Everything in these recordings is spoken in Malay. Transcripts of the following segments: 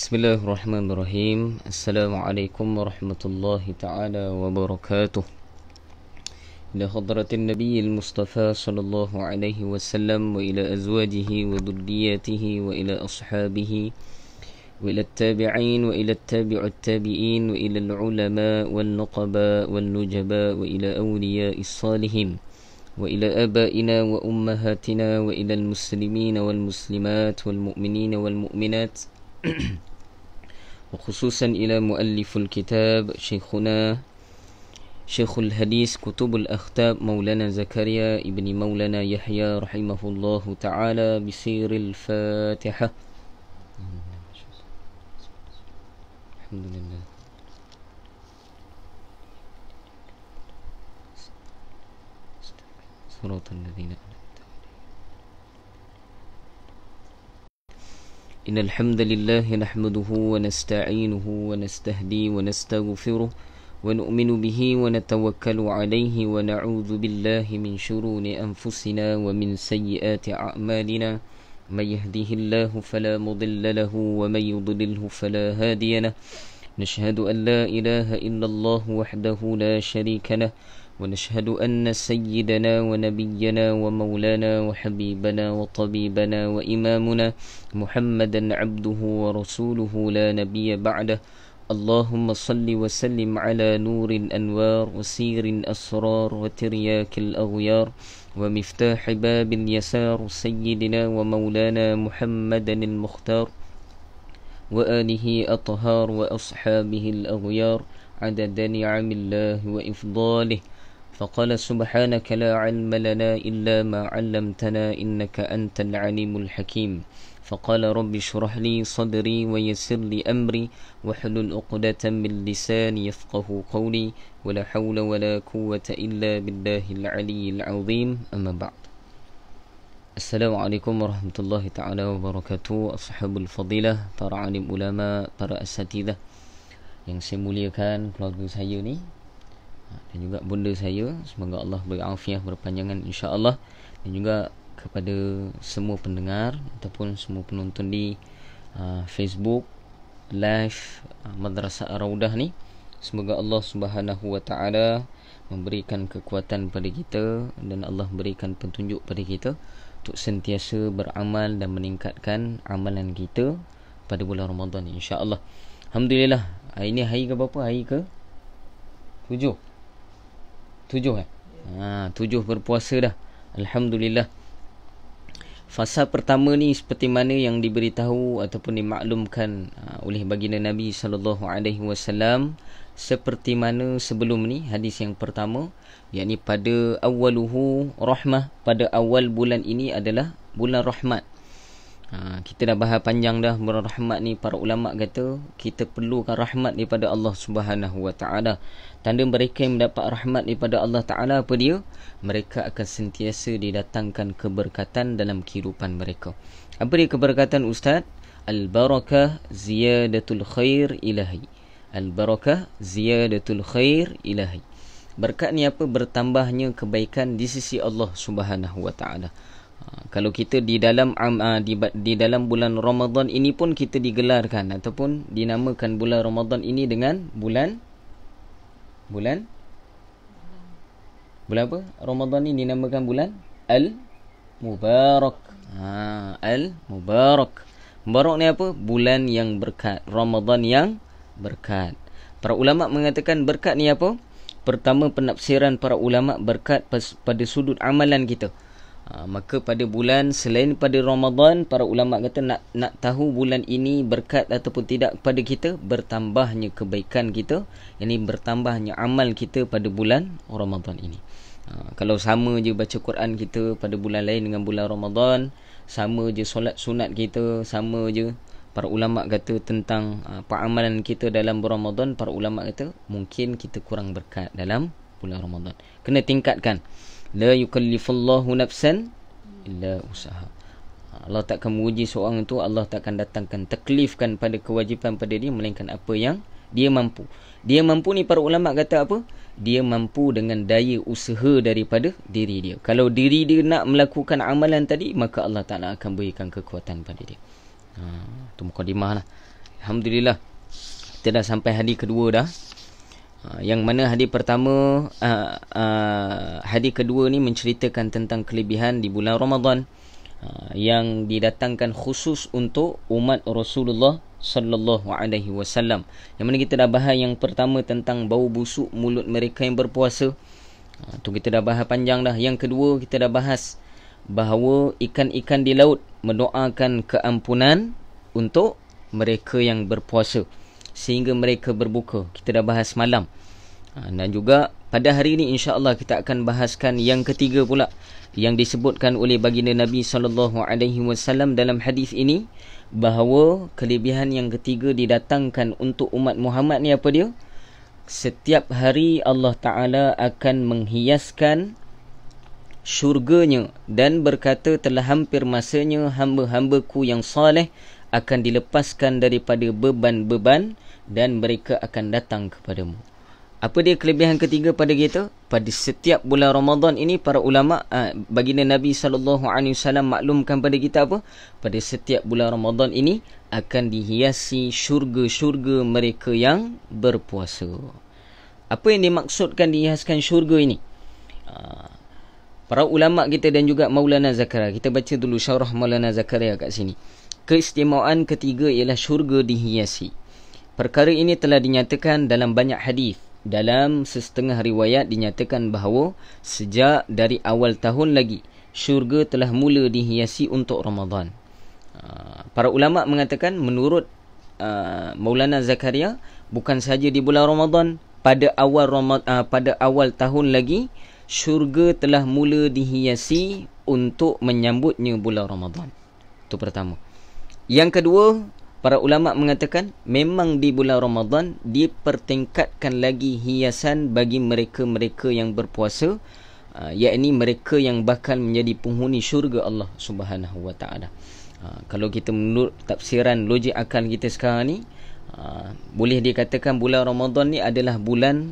Bismillahirrahmanirrahim. Assalamualaikum warahmatullahi ta'ala wabarakatuh. Ila hadratin Nabi al-Mustafa sallallahu alaihi wasallam wa ila azwajihi wa dhurriyyatihi wa ila ashabihi wa ila at-tabi'in wa ila at-tabi'ut tabi'in wa ila al-ulama wal nuqaba wal nujaba wa ila awliya'is salihin wa ila abaina wa ummahatina wa ila al-muslimina wal muslimat wal mu'minina wal mu'minat وخصوصا إلى مؤلف الكتاب شيخنا شيخ الحديث كتب الأخطاب مولانا زكريا ابن مولانا يحيى رحمه الله تعالى بسير الفاتحة. الحمد لله. صراط الذين إن الحمد لله نحمده ونستعينه ونستهدي ونستغفره ونؤمن به ونتوكل عليه ونعوذ بالله من شرور أنفسنا ومن سيئات أعمالنا من يهده الله فلا مضل له ومن يضلله فلا هادي له نشهد أن لا إله إلا الله وحده لا شريك له ونشهد أن سيدنا ونبينا ومولانا وحبيبنا وطبيبنا وإمامنا محمدا عبده ورسوله لا نبي بعده. اللهم صل وسلم على نور الأنوار وسير الأسرار وترياك الأغيار ومفتاح باب اليسار سيدنا ومولانا محمدا المختار وآله أطهار وأصحابه الأغيار عدد نعم الله وإفضاله. فقال سبحانك لا علم لنا إلا ما علمتنا إنك أنت العليم الحكيم. فقال رب اشرح لي صدري ويسر لي أمري واحلل عقدة من لساني يفقه قولي ولا حول ولا قوة إلا بالله العلي العظيم. أما بعد. Assalamualaikum warahmatullahi ta'ala wabarakatuh. Ashabul fadilah, para alim ulama, para asatidah yang saya muliakan, keluarga saya ni dan juga bunda saya, semoga Allah beri afiah berpanjangan insya-Allah, dan juga kepada semua pendengar ataupun semua penonton di Facebook live Madrasah Ar-Raudah ni, semoga Allah Subhanahu wa taala memberikan kekuatan pada kita dan Allah berikan petunjuk pada kita untuk sentiasa beramal dan meningkatkan amalan kita pada bulan Ramadan insya-Allah. Alhamdulillah. Ini hari ke berapa? Hari ke 7. 7 7 berpuasa dah. Alhamdulillah. Fasa pertama ni seperti mana yang diberitahu ataupun dimaklumkan oleh baginda Nabi sallallahu alaihi wasallam, seperti mana sebelum ni hadis yang pertama, yakni pada awaluhu rahmah, pada awal bulan ini adalah bulan rahmat. Kita dah bahas panjang dah bulan rahmat ni. Para ulama kata kita perlukan rahmat daripada Allah Subhanahu wa taala. Tanda mereka yang mendapat rahmat daripada Allah taala apa dia? Mereka akan sentiasa didatangkan keberkatan dalam kehidupan mereka. Apa dia keberkatan ustaz? Al-barakah ziyadatul khair ilahi. Al-barakah ziyadatul khair ilahi. Berkat ni apa? Bertambahnya kebaikan di sisi Allah Subhanahu wa taala. Kalau kita di dalam bulan Ramadan ini pun kita digelarkan ataupun dinamakan bulan Ramadan ini dengan bulan apa? Ramadan ini dinamakan bulan Al-Mubarak. Al-Mubarak. Mubarak ni apa? Bulan yang berkat. Ramadan yang berkat. Para ulama mengatakan berkat ni apa? Pertama, penafsiran para ulama berkat pada sudut amalan kita. Maka pada bulan selain pada Ramadan, para ulama kata nak tahu bulan ini berkat ataupun tidak pada kita, bertambahnya kebaikan kita, yakni bertambahnya amal kita pada bulan Ramadan ini. Kalau sama je baca Quran kita pada bulan lain dengan bulan Ramadan, sama je solat sunat kita, sama je, para ulama kata tentang amalan kita dalam bulan Ramadan, para ulama kata mungkin kita kurang berkat dalam bulan Ramadan. Kena tingkatkan. La yukallifullahu nafsan illa usaha. Allah takkan menguji seorang itu, Allah takkan datangkan taklifkan pada kewajipan pada dia melainkan apa yang dia mampu. Dia mampu ni para ulama kata apa? Dia mampu dengan daya usaha daripada diri dia. Kalau diri dia nak melakukan amalan tadi, maka Allah Ta'ala akan berikan kekuatan pada dia. Itu mukadimah lah. Alhamdulillah kita dah sampai hadis kedua dah. Yang mana hadis pertama, hadis kedua ni menceritakan tentang kelebihan di bulan Ramadan yang didatangkan khusus untuk umat Rasulullah sallallahu alaihi wasallam. Yang mana kita dah bahas yang pertama tentang bau busuk mulut mereka yang berpuasa. Tu kita dah bahas panjang dah. Yang kedua kita dah bahas bahawa ikan-ikan di laut mendoakan keampunan untuk mereka yang berpuasa sehingga mereka berbuka. Kita dah bahas malam. Dan juga pada hari ini insya-Allah kita akan bahaskan yang ketiga pula yang disebutkan oleh baginda Nabi sallallahu alaihi wasallam dalam hadis ini, bahawa kelebihan yang ketiga didatangkan untuk umat Muhammad ni apa dia? Setiap hari Allah Ta'ala akan menghiaskan syurganya dan berkata, telah hampir masanya hamba-hambaku yang saleh akan dilepaskan daripada beban-beban dan mereka akan datang kepadamu. Apa dia kelebihan ketiga pada kita? Pada setiap bulan Ramadan ini, para ulama baginda Nabi SAW maklumkan pada kita apa? Pada setiap bulan Ramadan ini akan dihiasi syurga-syurga mereka yang berpuasa. Apa yang dimaksudkan dihiaskan syurga ini? Para ulama kita dan juga Maulana Zakaria, kita baca dulu syarah Maulana Zakaria kat sini. Keistimewaan ketiga ialah syurga dihiasi. Perkara ini telah dinyatakan dalam banyak hadis. Dalam setengah riwayat dinyatakan bahawa sejak dari awal tahun lagi syurga telah mula dihiasi untuk Ramadan. Para ulama mengatakan menurut Maulana Zakaria, bukan sahaja di bulan Ramadan, pada awal tahun lagi syurga telah mula dihiasi untuk menyambutnya bulan Ramadan. Itu pertama. Yang kedua, para ulama mengatakan memang di bulan Ramadan dipertingkatkan lagi hiasan bagi mereka-mereka yang berpuasa, yakni mereka yang bakal menjadi penghuni syurga Allah Subhanahu wa taala. Kalau kita menurut tafsiran logik akal kita sekarang ni, boleh dikatakan bulan Ramadan ni adalah bulan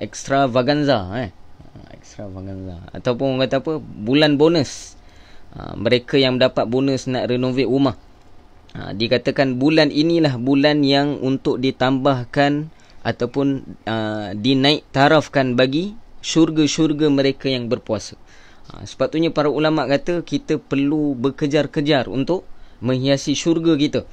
extravaganza, extravaganza, ataupun orang kata apa, bulan bonus. Mereka yang dapat bonus nak renovate rumah, dikatakan bulan inilah bulan yang untuk ditambahkan ataupun dinaik tarafkan bagi syurga-syurga mereka yang berpuasa. Sepatutnya para ulama kata kita perlu berkejar-kejar untuk menghiasi syurga kita.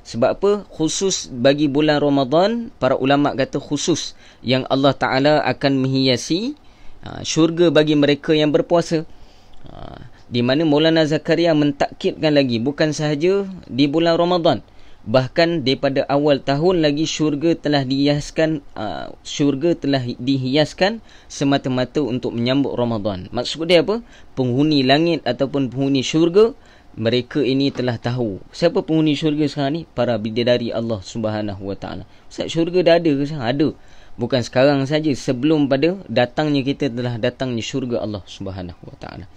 Sebab apa? Khusus bagi bulan Ramadan, para ulama kata khusus yang Allah Ta'ala akan menghiasi syurga bagi mereka yang berpuasa. Di mana Maulana Zakaria mentakkidkan lagi, bukan sahaja di bulan Ramadan, bahkan daripada awal tahun lagi syurga telah dihiaskan semata-mata untuk menyambut Ramadan. Maksud dia apa? Penghuni langit ataupun penghuni syurga, mereka ini telah tahu siapa penghuni syurga sekarang ni? Para bidadari Allah Subhanahu wa taala. Ustaz, syurga dah ada ke sekarang? Ada. Bukan sekarang saja, sebelum pada datangnya kita telah datangnya syurga Allah Subhanahu wa taala.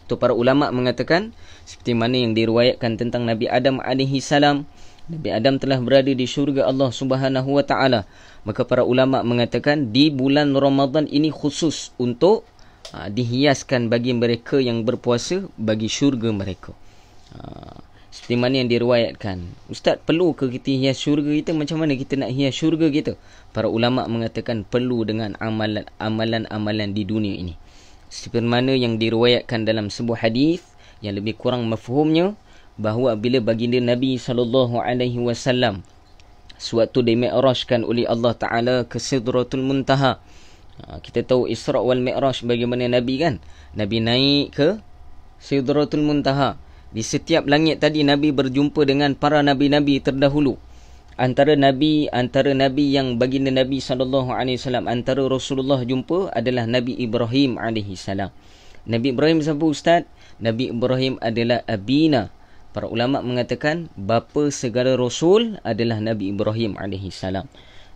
Tu para ulama mengatakan seperti mana yang diriwayatkan tentang Nabi Adam alaihi salam. Nabi Adam telah berada di syurga Allah Subhanahu wa taala. Maka para ulama mengatakan di bulan Ramadan ini khusus untuk dihiaskan bagi mereka yang berpuasa bagi syurga mereka. Seperti mana yang diriwayatkan. Ustaz, perlu ke kita hias syurga kita? Macam mana kita nak hias syurga kita? Para ulama mengatakan perlu dengan amalan-amalan di dunia ini. Seperti mana yang diriwayatkan dalam sebuah hadis yang lebih kurang mafhumnya, bahawa bila baginda Nabi SAW sewaktu dimi'rajkan oleh Allah Ta'ala ke Sidratul Muntaha. Kita tahu Isra' wal Mi'raj bagaimana Nabi kan? Nabi naik ke Sidratul Muntaha. Di setiap langit tadi Nabi berjumpa dengan para nabi-nabi terdahulu. Antara nabi yang baginda Nabi SAW, antara Rasulullah jumpa adalah Nabi Ibrahim AS. Nabi Ibrahim siapa Ustaz? Nabi Ibrahim adalah abina. Para ulama mengatakan bapa segala Rasul adalah Nabi Ibrahim AS.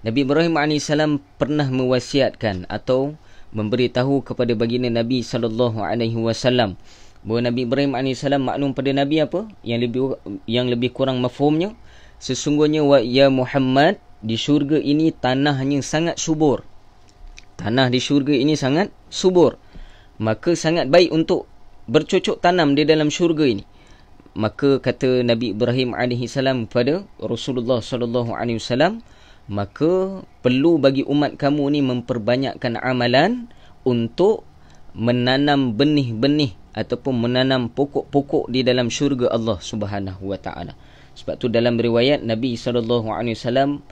Nabi Ibrahim AS pernah mewasiatkan atau memberitahu kepada baginda Nabi SAW bahawa Nabi Ibrahim AS maklum pada Nabi apa? Yang lebih kurang mafhumnya, sesungguhnya ya Muhammad, di syurga ini tanahnya sangat subur. Tanah di syurga ini sangat subur. Maka sangat baik untuk bercocok tanam di dalam syurga ini. maka kata Nabi Ibrahim alaihi salam kepada Rasulullah sallallahu alaihi wasallam, maka perlu bagi umat kamu ni memperbanyakkan amalan untuk menanam benih-benih ataupun menanam pokok-pokok di dalam syurga Allah Subhanahu wa taala. Sebab tu dalam riwayat Nabi sallallahu alaihi wasallam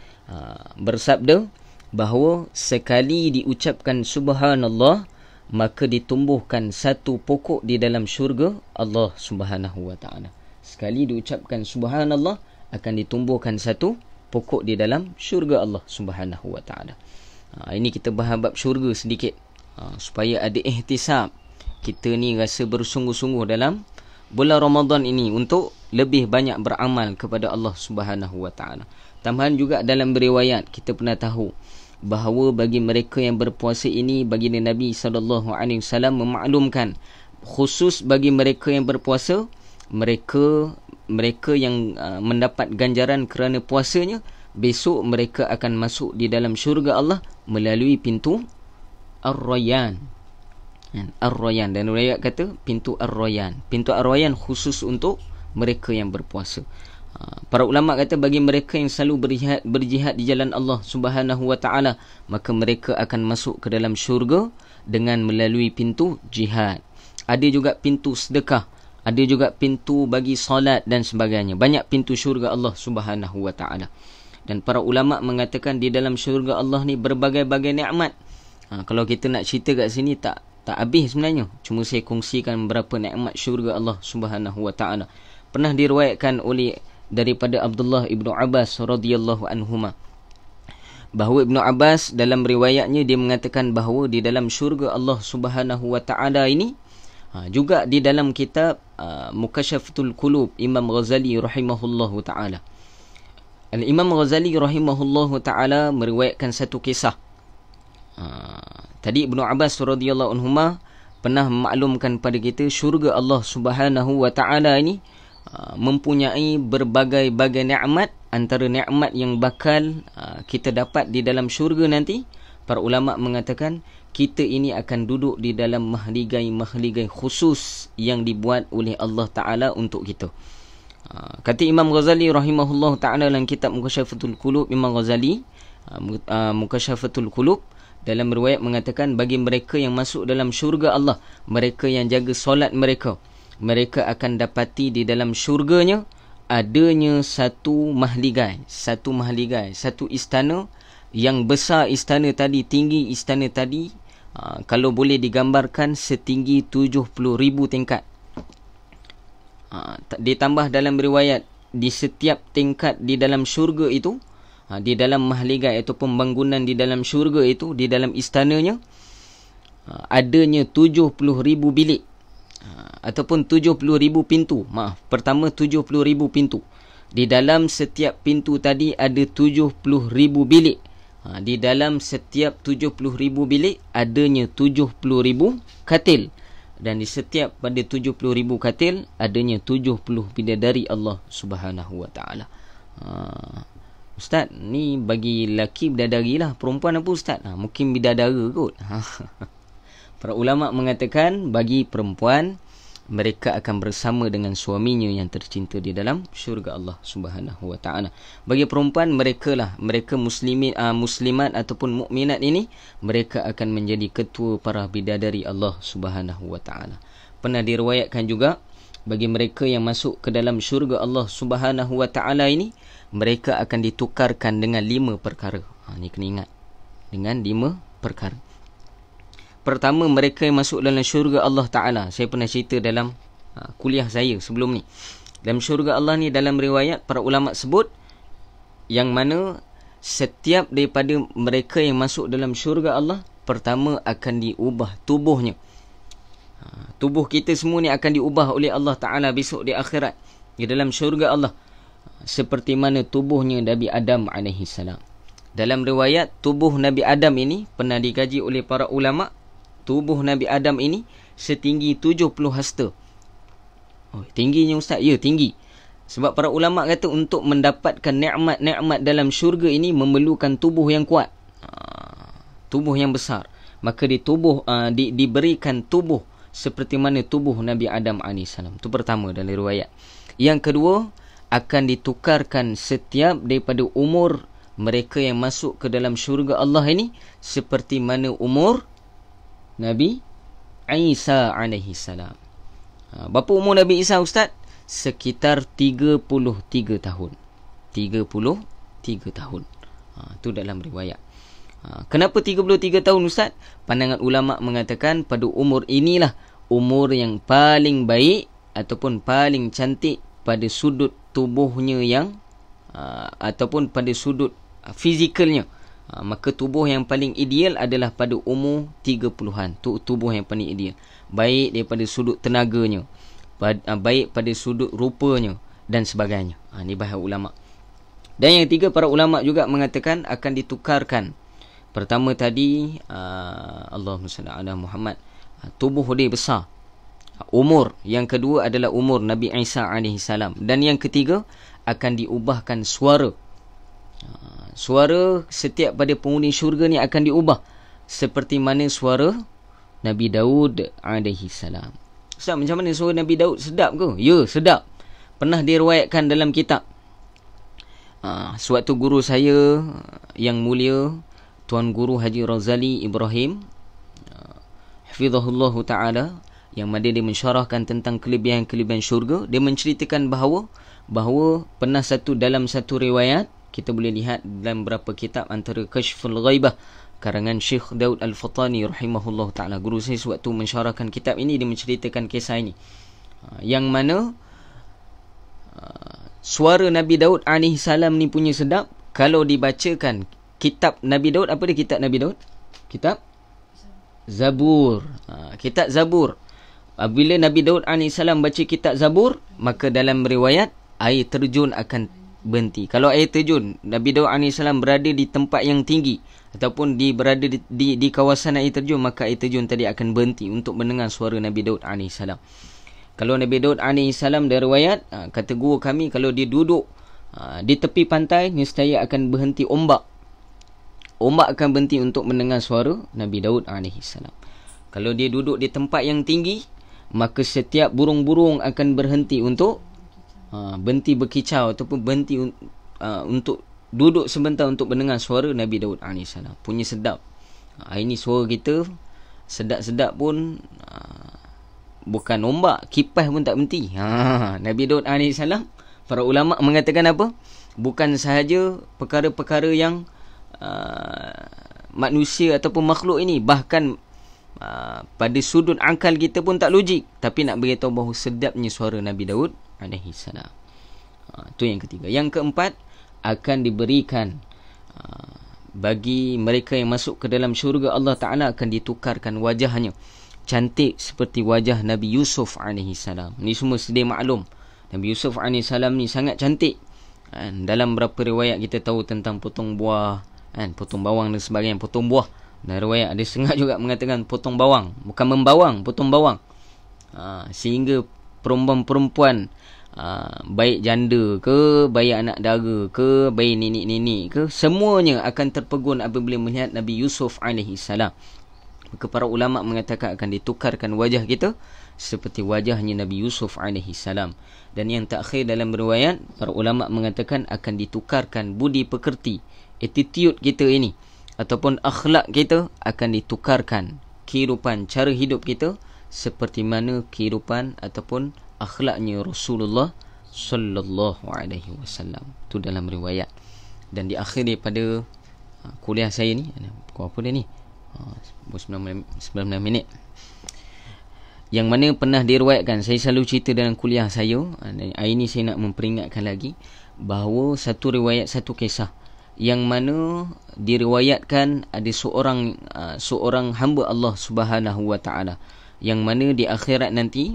bersabda bahawa sekali diucapkan subhanallah, maka ditumbuhkan satu pokok di dalam syurga Allah Subhanahu wa taala. Sekali diucapkan subhanallah, akan ditumbuhkan satu pokok di dalam syurga Allah Subhanahu wa taala. Ini kita bahas bab syurga sedikit, supaya ada ihtisab. Kita ni rasa bersungguh-sungguh dalam bulan Ramadan ini untuk lebih banyak beramal kepada Allah Subhanahu wa taala. Tambahan juga dalam riwayat kita pernah tahu bahawa bagi mereka yang berpuasa ini, baginda Nabi SAW memaklumkan, khusus bagi mereka yang berpuasa, mereka yang mendapat ganjaran kerana puasanya, besok mereka akan masuk di dalam syurga Allah melalui pintu Ar-Rayyan. Ar-Rayyan, dan riwayat kata pintu Ar-Rayyan. Pintu Ar-Rayyan khusus untuk mereka yang berpuasa. Para ulama kata bagi mereka yang selalu berjihad di jalan Allah Subhanahu wa taala, maka mereka akan masuk ke dalam syurga dengan melalui pintu jihad. Ada juga pintu sedekah, ada juga pintu bagi solat dan sebagainya. Banyak pintu syurga Allah Subhanahu wa taala. Dan para ulama mengatakan di dalam syurga Allah ni berbagai-bagai nikmat. Kalau kita nak cerita kat sini tak habis sebenarnya. Cuma saya kongsikan beberapa nikmat syurga Allah Subhanahu wa taala. Pernah diriwayatkan oleh daripada Abdullah ibnu Abbas radhiyallahu anhuma, bahawa Ibnu Abbas dalam riwayatnya dia mengatakan bahawa di dalam syurga Allah Subhanahu wa taala ini, juga di dalam kitab Mukashafatul Qulub Imam Ghazali rahimahullahu taala, Al-Imam Ghazali rahimahullahu taala meriwayatkan satu kisah. Tadi Ibnu Abbas radhiyallahu anhuma pernah memaklumkan pada kita syurga Allah Subhanahu wa taala ini mempunyai berbagai-bagai nikmat. Antara nikmat yang bakal kita dapat di dalam syurga nanti, para ulama mengatakan kita ini akan duduk di dalam mahligai-mahligai khusus yang dibuat oleh Allah Ta'ala untuk kita. Kata Imam Ghazali rahimahullah ta'ala dalam kitab Mukashafatul Qulub, Imam Ghazali Mukashafatul Qulub dalam riwayat mengatakan bagi mereka yang masuk dalam syurga Allah, mereka yang jaga solat mereka akan dapati di dalam syurganya adanya satu mahligai, satu istana yang besar. Istana tadi, tinggi istana tadi, kalau boleh digambarkan setinggi 70,000 tingkat. Ditambah dalam riwayat, di setiap tingkat di dalam syurga itu, di dalam mahligai ataupun bangunan di dalam syurga itu, di dalam istananya, adanya 70,000 bilik, ataupun 70,000 pintu. Pertama 70,000 pintu. Di dalam setiap pintu tadi ada 70,000 bilik. Di dalam setiap 70,000 bilik adanya 70,000 katil. Dan di setiap pada 70,000 katil adanya 70 bidadari Allah Subhanahu wa taala. Ustaz, ni bagi lelaki bidadari lah, perempuan apa Ustaz? Mungkin bidadara kot. Para ulama mengatakan bagi perempuan, mereka akan bersama dengan suaminya yang tercinta di dalam syurga Allah Subhanahu wa taala. Bagi perempuan, mereka muslimat ataupun mukminat ini, mereka akan menjadi ketua para bidadari Allah Subhanahu wa taala. Pernah diriwayatkan juga bagi mereka yang masuk ke dalam syurga Allah Subhanahu wa taala ini, mereka akan ditukarkan dengan 5 perkara. Ni kena ingat, dengan 5 perkara. Pertama, mereka yang masuk dalam syurga Allah Ta'ala. Saya pernah cerita dalam kuliah saya sebelum ni. Dalam syurga Allah ni, dalam riwayat para ulama sebut, yang mana setiap daripada mereka yang masuk dalam syurga Allah, pertama akan diubah tubuhnya. Tubuh kita semua ni akan diubah oleh Allah Ta'ala besok di akhirat, di dalam syurga Allah, seperti mana tubuhnya Nabi Adam AS. Dalam riwayat, tubuh Nabi Adam ini pernah dikaji oleh para ulama. Tubuh Nabi Adam ini setinggi 70 hasta. Tingginya Ustaz? Ya, tinggi. Sebab para ulama kata untuk mendapatkan nikmat-nikmat dalam syurga ini memerlukan tubuh yang kuat, tubuh yang besar. Maka diberikan tubuh seperti mana tubuh Nabi Adam AS. Itu pertama dalam riwayat. Yang kedua, akan ditukarkan setiap daripada umur mereka yang masuk ke dalam syurga Allah ini seperti mana umur Nabi Isa alaihi salam. Berapa umur Nabi Isa, Ustaz? Sekitar 33 tahun. 33 tahun. Itu dalam riwayat. Kenapa 33 tahun, Ustaz? Pandangan ulama mengatakan pada umur inilah umur yang paling baik ataupun paling cantik pada sudut tubuhnya yang ataupun pada sudut fizikalnya. Maka tubuh yang paling ideal adalah pada umur 30-an. Tubuh yang paling ideal. Baik daripada sudut tenaganya, baik pada sudut rupanya dan sebagainya. Ini bahasa ulama. Dan yang ketiga, para ulama juga mengatakan akan ditukarkan. Pertama tadi, Allahumma salli ala Muhammad, tubuh dia besar, umur. Yang kedua adalah umur Nabi Isa AS. Dan yang ketiga, akan diubahkan suara. Suara setiap pada penghuni syurga ni akan diubah seperti mana suara Nabi Daud AS. Ustaz, macam mana suara Nabi Daud? Sedap ke? Ya, sedap. Pernah diriwayatkan dalam kitab. Suatu guru saya yang mulia, Tuan Guru Haji Razali Ibrahim, hafizahullah ta'ala, yang mana dia mensyarahkan tentang kelebihan-kelebihan syurga. Dia menceritakan bahawa pernah dalam satu riwayat, kita boleh lihat dalam beberapa kitab, antara Kashful Ghaibah karangan Syekh Daud Al-Fatani rahimahullah ta'ala. Guru saya sewaktu mensyarahkan kitab ini, dia menceritakan kisah ini, yang mana suara Nabi Daud AS ni punya sedap. Kalau dibacakan kitab Nabi Daud, apa dia kitab Nabi Daud? Kitab Zabur. Kitab Zabur. Apabila Nabi Daud AS baca kitab Zabur, maka dalam riwayat air terjun akan berhenti. Kalau air terjun, Nabi Daud AS berada di tempat yang tinggi ataupun berada di kawasan air terjun, maka air terjun tadi akan berhenti untuk mendengar suara Nabi Daud AS. Kalau Nabi Daud AS dari riwayat, kata guru kami, kalau dia duduk di tepi pantai, nescaya akan berhenti ombak. Ombak akan berhenti untuk mendengar suara Nabi Daud AS. Kalau dia duduk di tempat yang tinggi, maka setiap burung-burung akan berhenti untuk berhenti berkicau ataupun berhenti untuk duduk sebentar untuk mendengar suara Nabi Daud AS. Punya sedap. Ini suara kita sedap-sedap pun bukan ombak, kipas pun tak berhenti. Nabi Daud AS, para ulama mengatakan apa? Bukan sahaja perkara-perkara yang manusia ataupun makhluk ini, bahkan pada sudut akal kita pun tak logik, tapi nak beritahu bahawa sedapnya suara Nabi Daud AS. Itu yang ketiga. Yang keempat, akan diberikan bagi mereka yang masuk ke dalam syurga Allah Ta'ala, akan ditukarkan wajahnya cantik seperti wajah Nabi Yusuf AS. Ni semua sedia maklum, Nabi Yusuf AS ni sangat cantik. Dalam beberapa riwayat kita tahu tentang potong buah, potong bawang dan sebagainya. Potong buah, dan riwayat ada setengah juga mengatakan potong bawang, bukan membawang, potong bawang. Sehingga perempuan-perempuan, baik janda ke, baik anak dara ke, baik nenek-nenek ke, semuanya akan terpegun apabila melihat Nabi Yusuf AS. Maka para ulama mengatakan akan ditukarkan wajah kita seperti wajahnya Nabi Yusuf AS. Dan yang terakhir dalam riwayat, para ulama mengatakan akan ditukarkan budi pekerti, attitude kita ini ataupun akhlak kita akan ditukarkan. Kehidupan, cara hidup kita seperti mana kehidupan ataupun akhlaknya Rasulullah sallallahu alaihi wasallam. Itu dalam riwayat. Dan di akhir daripada kuliah saya ni, apa dia ni? 19 minit. Yang mana pernah diriwayatkan, saya selalu cerita dalam kuliah saya, dan hari ini saya nak memperingatkan lagi, bahawa satu riwayat, satu kisah yang mana diriwayatkan ada seorang hamba Allah Subhanahu wa taala, yang mana di akhirat nanti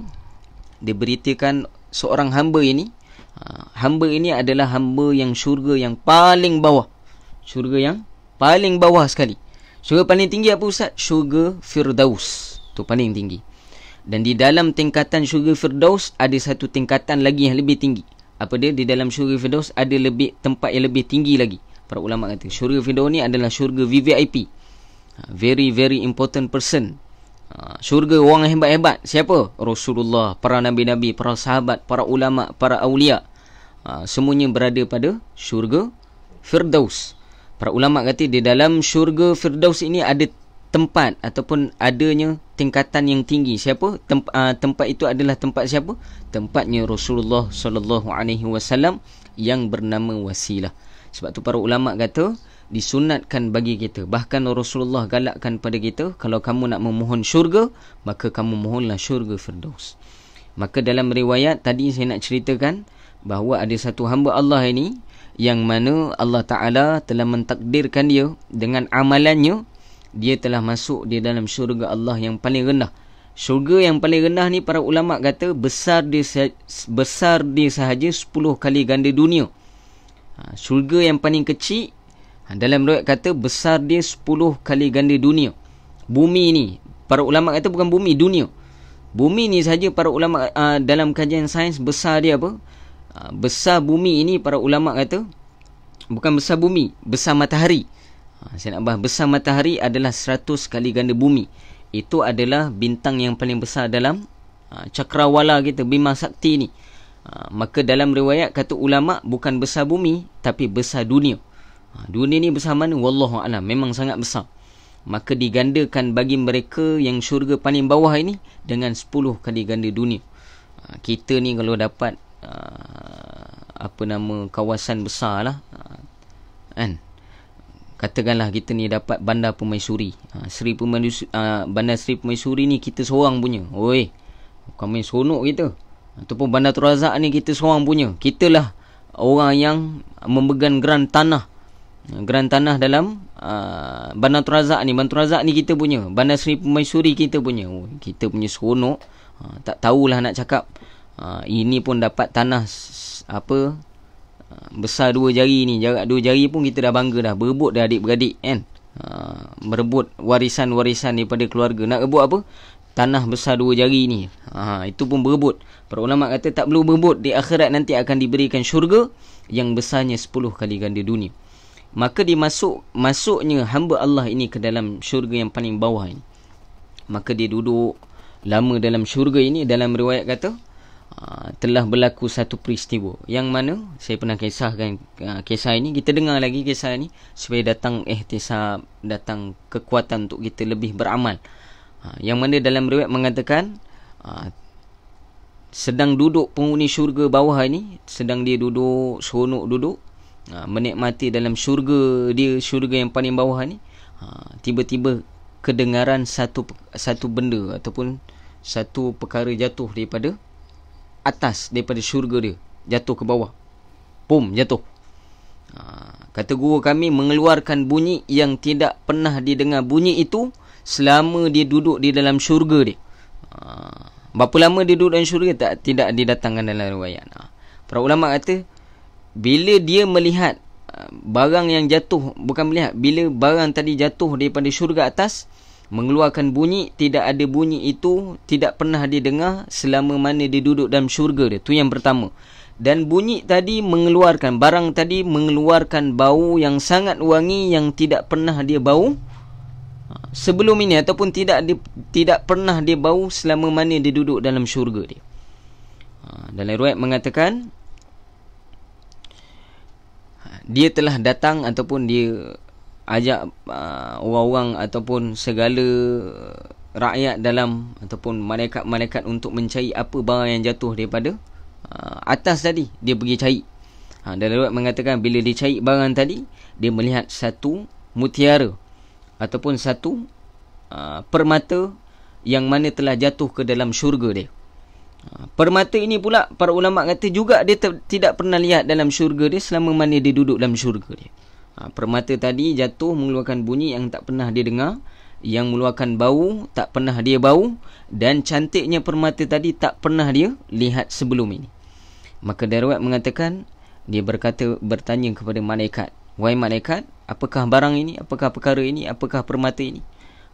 diberitakan seorang hamba ini adalah hamba yang syurga yang paling bawah. Syurga yang paling bawah sekali. Syurga paling tinggi apa Ustaz? Syurga Firdaus. Itu paling tinggi. Dan di dalam tingkatan syurga Firdaus ada satu tingkatan lagi yang lebih tinggi. Apa dia? Di dalam syurga Firdaus ada tempat yang lebih tinggi lagi. Para ulama kata syurga Firdaus ni adalah syurga VVIP. Very very important person. Syurga orang hebat-hebat. Siapa? Rasulullah, para nabi-nabi, para sahabat, para ulama, para awliya. Semuanya berada pada syurga Firdaus. Para ulama kata di dalam syurga Firdaus ini ada tempat ataupun adanya tingkatan yang tinggi. Siapa? Tempat itu adalah tempat siapa? Tempatnya Rasulullah sallallahu alaihi wasallam yang bernama Wasilah. Sebab tu para ulama kata disunatkan bagi kita, bahkan Rasulullah galakkan pada kita, kalau kamu nak memohon syurga, maka kamu mohonlah syurga Firdaus. Maka dalam riwayat tadi saya nak ceritakan bahawa ada satu hamba Allah ini yang mana Allah Ta'ala telah mentakdirkan dia dengan amalannya, dia telah masuk di dalam syurga Allah yang paling rendah. Syurga yang paling rendah ni para ulama kata besar dia sahaja 10 kali ganda dunia. Syurga yang paling kecil dalam riwayat kata besar dia 10 kali ganda dunia. Bumi ni, para ulama kata bukan bumi, dunia. Bumi ni saja para ulama dalam kajian sains besar dia apa? Besar bumi ini para ulama kata bukan besar bumi, besar matahari. Saya nak bahas besar matahari adalah 100 kali ganda bumi. Itu adalah bintang yang paling besar dalam cakrawala kita, Bima Sakti ni. Maka dalam riwayat kata ulama bukan besar bumi tapi besar dunia. Dunia ni besar mana? Wallahu a'lam, memang sangat besar. Maka digandakan bagi mereka yang syurga paling bawah ini dengan 10 kali ganda dunia. Kita ni kalau dapat kawasan besar lah, kan? Katakanlah kita ni dapat Bandar Permaisuri, Bandar Seri Permaisuri ni kita seorang punya. Oi, bukan main sonok kita. Ataupun Bandar Tun Razak ni kita seorang punya. Kitalah orang yang memegang geran tanah dalam Bandar Tun Razak ni. Bandar Tun Razak ni kita punya. Bandar Seri Permaisuri kita punya. Kita punya seronok. Tak tahulah nak cakap. Ini pun dapat tanah besar 2 jari ni. Jarak 2 jari pun kita dah bangga dah. Berebut dah adik-beradik kan. Merebut warisan-warisan daripada keluarga. Nak rebut apa? Tanah besar 2 jari ni. Itu pun berebut. Para ulama kata tak perlu berebut. Di akhirat nanti akan diberikan syurga yang besarnya 10 kali ganda dunia. Maka masuknya hamba Allah ini ke dalam syurga yang paling bawah ini. Maka dia duduk lama dalam syurga ini. Dalam riwayat kata telah berlaku satu peristiwa yang mana saya pernah kisahkan kisah ini. Kita dengar lagi kisah ini supaya datang ihtisab, datang kekuatan untuk kita lebih beramal. Yang mana dalam riwayat mengatakan sedang duduk penghuni syurga bawah ini, sedang dia duduk seronok duduk menikmati dalam syurga dia, syurga yang paling bawah ni, tiba-tiba kedengaran satu benda ataupun satu perkara jatuh daripada atas, daripada syurga dia jatuh ke bawah. Pum, jatuh. Kata guru kami mengeluarkan bunyi yang tidak pernah didengar bunyi itu selama dia duduk di dalam syurga dia. Berapa lama dia duduk dalam syurga tidak didatangkan dalam riwayat. Para ulama kata bila dia melihat barang yang jatuh, bukan melihat, bila barang tadi jatuh daripada syurga atas mengeluarkan bunyi, tidak ada bunyi itu tidak pernah didengar selama mana dia duduk dalam syurga dia. Tu yang pertama. Dan bunyi tadi mengeluarkan, barang tadi mengeluarkan bau yang sangat wangi yang tidak pernah dia bau sebelum ini, ataupun tidak pernah dia bau selama mana dia duduk dalam syurga dia. Dalam riwayat mengatakan dia telah datang ataupun dia ajak orang-orang ataupun segala rakyat dalam ataupun malaikat-malaikat untuk mencari apa barang yang jatuh daripada atas tadi. Dia pergi cari. Dalam riwayat mengatakan bila dia cari barang tadi, dia melihat satu mutiara ataupun satu permata yang mana telah jatuh ke dalam syurga dia. Permata ini pula para ulama kata juga dia tidak pernah lihat dalam syurga dia selama mana dia duduk dalam syurga dia. Permata tadi jatuh mengeluarkan bunyi yang tak pernah dia dengar, yang mengeluarkan bau tak pernah dia bau, dan cantiknya permata tadi tak pernah dia lihat sebelum ini. Maka riwayat mengatakan dia bertanya kepada malaikat, "Wahai malaikat, apakah barang ini? Apakah perkara ini? Apakah permata ini?"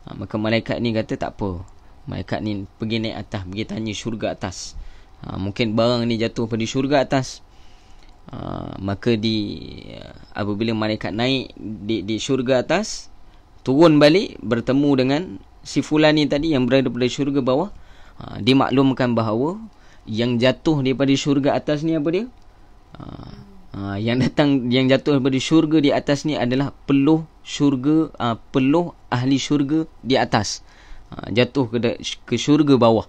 Maka malaikat ni kata tak apa. Malaikat ni pergi naik atas, pergi tanya syurga atas. Mungkin barang ni jatuh pada syurga atas. Maka apabila malaikat naik di syurga atas, turun balik bertemu dengan si fulan ni tadi yang berada pada syurga bawah, dia maklumkan bahawa yang jatuh daripada syurga atas ni apa dia? Yang jatuh daripada syurga di atas ni adalah peluh syurga, peluh ahli syurga di atas. Jatuh ke syurga bawah.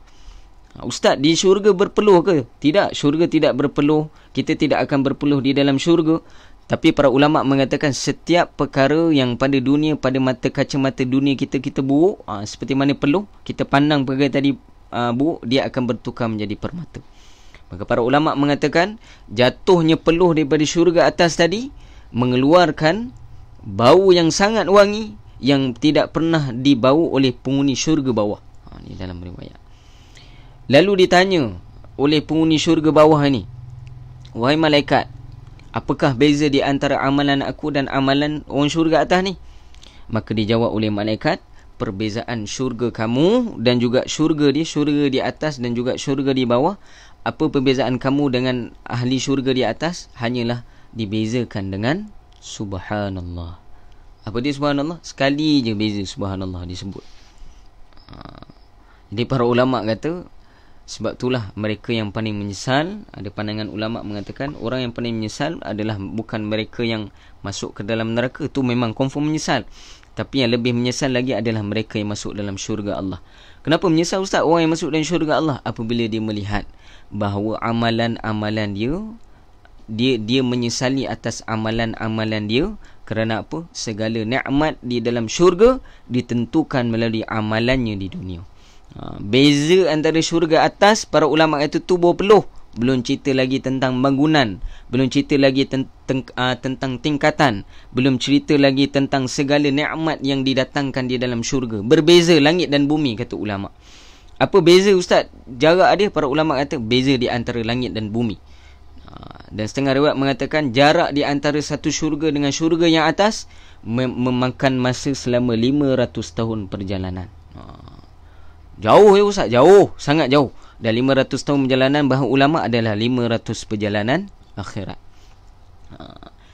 Ustaz, di syurga berpeluh ke? Tidak, syurga tidak berpeluh. Kita tidak akan berpeluh di dalam syurga. Tapi para ulama mengatakan setiap perkara yang pada dunia, pada mata kacamata dunia kita buruk, seperti mana peluh, kita pandang perkara tadi buruk, dia akan bertukar menjadi permata. Maka para ulama mengatakan jatuhnya peluh daripada syurga atas tadi mengeluarkan bau yang sangat wangi yang tidak pernah dibau oleh penghuni syurga bawah. Ini dalam riwayat. Lalu ditanya oleh penghuni syurga bawah ni, wahai malaikat, apakah beza di antara amalan aku dan amalan orang syurga atas ni? Maka dijawab oleh malaikat, perbezaan syurga kamu dan juga syurga di atas dan juga syurga di bawah, apa perbezaan kamu dengan ahli syurga di atas? Hanyalah dibezakan dengan subhanallah. Apa dia subhanallah? Sekali je beza subhanallah disebut. Jadi para ulama kata, sebab itulah mereka yang paling menyesal, ada pandangan ulama mengatakan orang yang paling menyesal adalah bukan mereka yang masuk ke dalam neraka, itu memang confirm menyesal. Tapi yang lebih menyesal lagi adalah mereka yang masuk dalam syurga Allah. Kenapa menyesal Ustaz? Orang yang masuk dalam syurga Allah apabila dia melihat bahawa amalan-amalan dia menyesali atas amalan-amalan dia. Kerana apa? Segala nikmat di dalam syurga ditentukan melalui amalannya di dunia. Beza antara syurga atas, para ulama kata tubuh peluh. Belum cerita lagi tentang bangunan, belum cerita lagi tentang tingkatan, belum cerita lagi tentang segala nikmat yang didatangkan di dalam syurga. Berbeza langit dan bumi, kata ulama. Apa beza Ustaz? Jarak dia, para ulama kata beza di antara langit dan bumi. Dan setengah riwayat mengatakan jarak di antara satu syurga dengan syurga yang atas memakan masa selama 500 tahun perjalanan. Jauh ya Ustaz, jauh, sangat jauh. Dan 500 tahun perjalanan bahawa ulama adalah 500 perjalanan akhirat.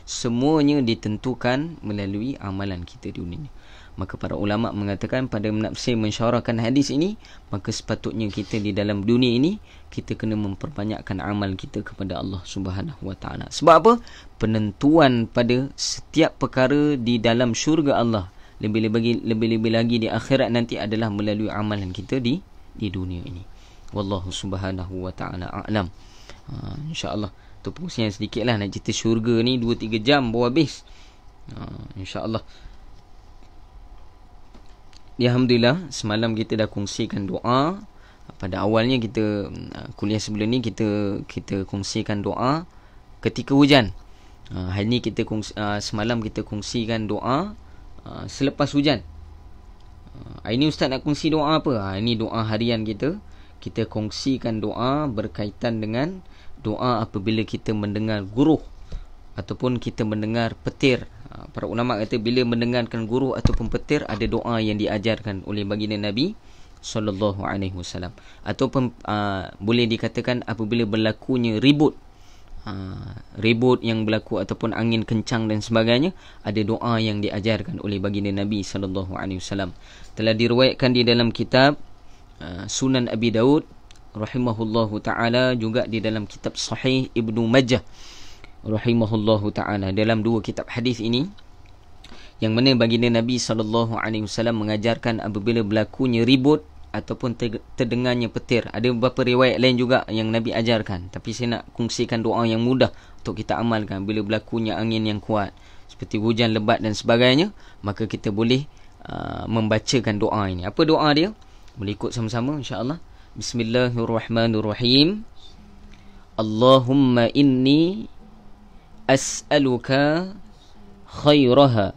Semuanya ditentukan melalui amalan kita di dunia ini. Maka para ulama mengatakan pada menafsir mensyarahkan hadis ini, maka sepatutnya kita di dalam dunia ini kita kena memperbanyakkan amal kita kepada Allah Subhanahu Wa Taala. Sebab apa? Penentuan pada setiap perkara di dalam syurga Allah, lebih-lebih lagi di akhirat nanti adalah melalui amalan kita di dunia ini. Wallahu Subhanahu Wa Taala a'lam. InsyaAllah tu perkongsian sedikitlah, nak cerita syurga ni 2-3 jam baru habis. InsyaAllah. Alhamdulillah, semalam kita dah kongsikan doa. Pada awalnya kita kuliah sebelum ni kita kongsikan doa ketika hujan. Hari ni semalam kita kongsikan doa selepas hujan. Hari ni Ustaz nak kongsi doa apa? Ini doa harian kita. Kita kongsikan doa berkaitan dengan doa apabila kita mendengar guruh ataupun kita mendengar petir. Para ulama kata bila mendengarkan guruh ataupun petir, ada doa yang diajarkan oleh baginda Nabi sallallahu alaihi wasallam. Ataupun boleh dikatakan apabila berlakunya ribut yang berlaku ataupun angin kencang dan sebagainya, ada doa yang diajarkan oleh baginda Nabi sallallahu alaihi wasallam. Telah diriwayatkan di dalam kitab Sunan Abi Daud rahimahullahu taala, juga di dalam kitab Sahih Ibnu Majah rahimahullahu taala, dalam dua kitab hadis ini, yang mana baginda Nabi sallallahu alaihi wasallam mengajarkan apabila berlakunya ribut ataupun terdengarnya petir. Ada beberapa riwayat lain juga yang Nabi ajarkan, tapi saya nak kongsikan doa yang mudah untuk kita amalkan bila berlakunya angin yang kuat seperti hujan lebat dan sebagainya. Maka kita boleh membacakan doa ini. Apa doa dia? Boleh ikut sama-sama insya-Allah. Bismillahirrahmanirrahim. Allahumma inni as'aluka khairaha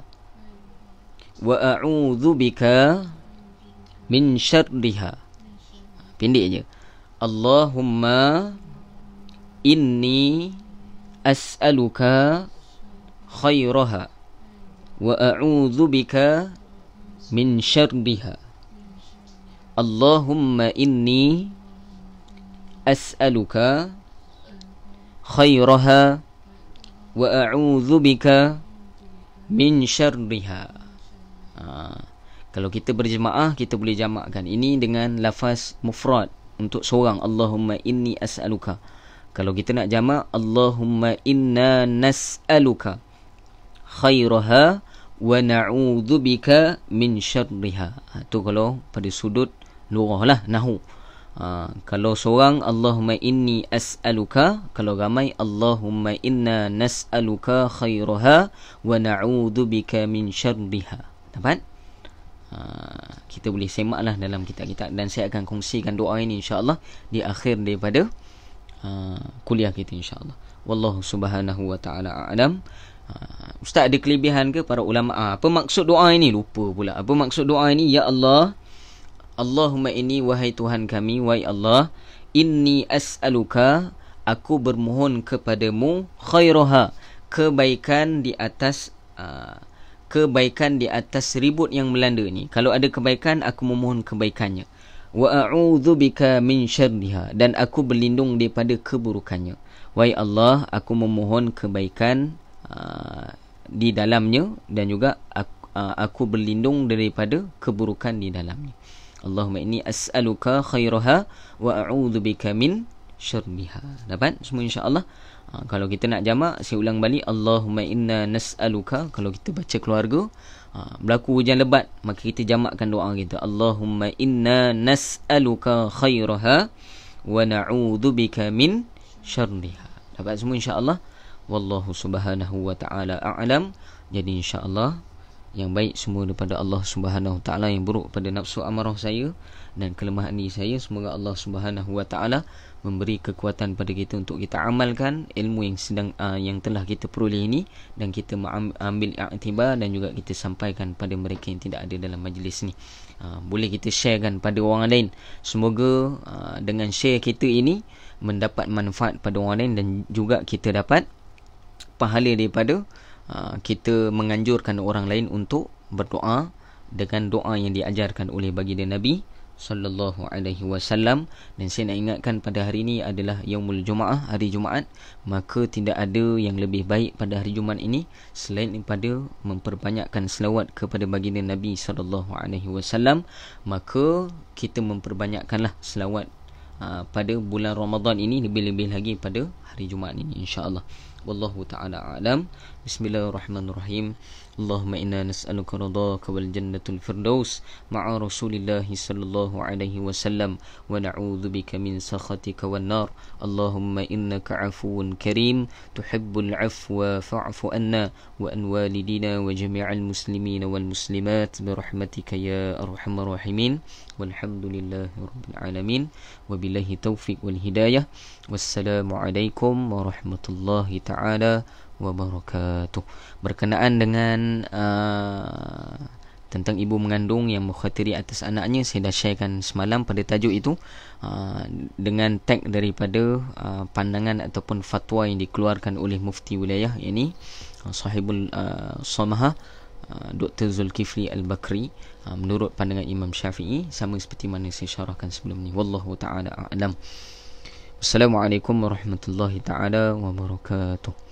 wa a'udzu bika min syarriha. Pendek je. Allahumma inni as'aluka khairaha wa a'udzu bika min syarriha. Allahumma inni as'aluka khairaha wa a'udzu bika min syarriha. Kalau kita berjemaah, kita boleh jamakkan. Ini dengan lafaz mufrad untuk seorang, Allahumma inni as'aluka. Kalau kita nak jamak, Allahumma inna nas'aluka khairaha wa na'udzubika min syarriha. Itu kalau pada sudut lughah lah, nahu. Kalau seorang, Allahumma inni as'aluka. Kalau ramai, Allahumma inna nas'aluka khairaha wa na'udzubika min syarriha. Dapat? Kita boleh semaklah dalam kitab-kitab, dan saya akan kongsikan doa ini insya-Allah di akhir daripada kuliah kita insya-Allah. Wallahu subhanahu wa ta'ala a'lam. Ustaz ada kelebihan ke para ulama? Apa maksud doa ini? Lupa pula. Apa maksud doa ini? Ya Allah, Allahumma inni, wahai Tuhan kami, wahai Allah, inni as'aluka, aku bermohon kepadamu, khairaha, kebaikan di atas ribut yang melanda ni. Kalau ada kebaikan, aku memohon kebaikannya. Wa a'udzubika min syarriha, dan aku berlindung daripada keburukannya. Wahai Allah, aku memohon kebaikan di dalamnya, dan juga aku berlindung daripada keburukan di dalamnya. Allahumma inni as'aluka khairaha wa a'udzubika min syarriha. Dapat semua insya-Allah. Kalau kita nak jamak, saya ulang balik, Allahumma inna nas'aluka. Kalau kita baca keluarga, berlaku hujan lebat, maka kita jamakkan doa kita, Allahumma inna nas'aluka khairaha wa na'udzubika min syarriha. Dapat semua insya-Allah. Wallahu subhanahu wa ta'ala a'lam. Jadi insya-Allah yang baik semua daripada Allah Subhanahu wa taala, yang buruk pada nafsu amarah saya dan kelemahan diri saya, semoga Allah Subhanahu wa taala memberi kekuatan pada kita untuk kita amalkan ilmu yang telah kita peroleh ini, dan kita ambil iktibar dan juga kita sampaikan pada mereka yang tidak ada dalam majlis ni. Boleh kita sharekan pada orang lain. Semoga dengan share kita ini mendapat manfaat pada orang lain, dan juga kita dapat pahala daripada kita menganjurkan orang lain untuk berdoa dengan doa yang diajarkan oleh baginda Nabi sallallahu alaihi wasallam. Dan saya nak ingatkan, pada hari ini adalah Yaumul Jumaah, hari Jumaat, maka tidak ada yang lebih baik pada hari Jumaat ini selain daripada memperbanyakkan selawat kepada baginda Nabi sallallahu alaihi wasallam. Maka kita memperbanyakkanlah selawat pada bulan Ramadan ini, lebih-lebih lagi pada hari Jumaat ini insya-Allah. Wallahu ta'ala a'lam. Bismillahirrahmanirrahim. Allahumma inna nas'aluka ridhaka wal jannatul firdaus ma'a Rasulillah sallallahu alaihi wasallam, wa na'udzubika min sakhatika wan nar. Allahumma innaka 'afuwun karim tuhibbul 'afwa fa'fu anna wa an walidina wa jami'al muslimina wal muslimat bi rahmatika ya arhamar rahimin. Walhamdulillahi rabbil alamin. Wabillahi taufiq wal hidayah. Wassalamualaikum warahmatullahi ta'ala wabarakatuh. Berkenaan dengan tentang ibu mengandung yang mukhatiri atas anaknya, saya dah sharekan semalam pada tajuk itu, dengan tag daripada pandangan ataupun fatwa yang dikeluarkan oleh mufti wilayah, yakni sahibul Samahah, Dr. Zulkifli Al-Bakri, menurut pandangan Imam Syafi'i, sama seperti mana saya syarahkan sebelum ni. Wallahu ta'ala a'lam. Assalamualaikum warahmatullahi ta'ala wabarakatuh.